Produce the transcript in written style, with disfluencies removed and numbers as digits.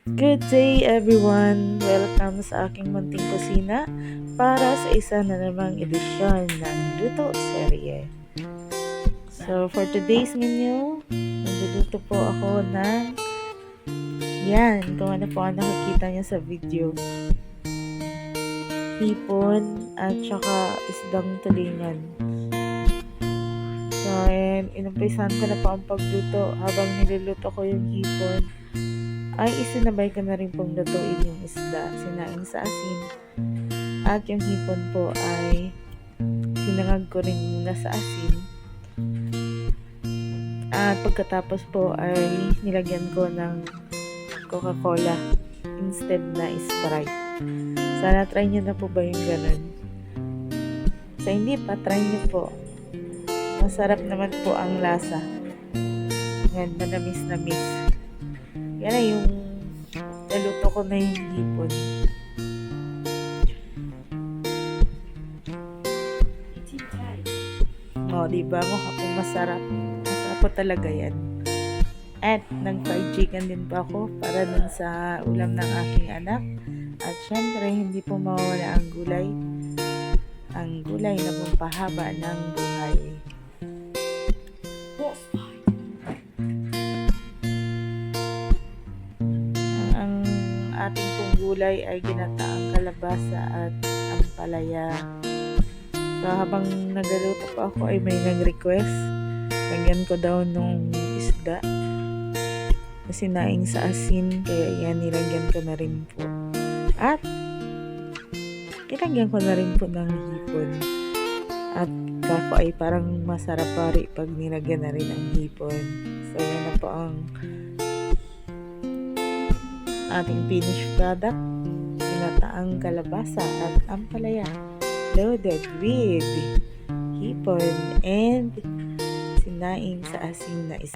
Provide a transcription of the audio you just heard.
Good day everyone! Welcome sa aking munting kusina para sa isa na namang edisyon ng Luto Serye. So for today's menu, nagluluto po ako ng yan, kung ano po ang nakikita niya sa video. Hipon at saka isdang tulingan. So ayan, inumpisahan ko na po ang pagluto. Habang niluluto ko yung hipon, ay isinabay ko na rin pong lutuin yung isda, sinaing sa asin. At yung hipon po ay sinangag ko rin muna sa asin. At pagkatapos po ay nilagyan ko ng Coca-Cola instead na Sprite. Sana try nyo na po ba yung ganun? Sa hindi pa, try nyo po. Masarap naman po ang lasa. Yan, manamis-namis. Yan na yung naluto ko na yung hipon. O, diba? Mukha po masarap. Masarap po talaga yan. At nag-fried chicken din po ako para dun sa ulam ng aking anak. At syempre, hindi po mawawala ang gulay. Ang gulay na pampahaba ng buhay. Ating pong gulay ay ginataang kalabasa at ampalaya. So habang nagluto pa ako ay may nag-request. Lagyan ko daw nung isda. Kasi naing sa asin, kaya yan nilagyan ko na rin po. At ilagyan ko na rin po ng hipon. At kako ay parang masarap pari pag nilagyan na rin ang hipon. So yan na po ang ating finished product, ginataang kalabasa at ampalaya loaded with hipon and sinaing sa asin na isda.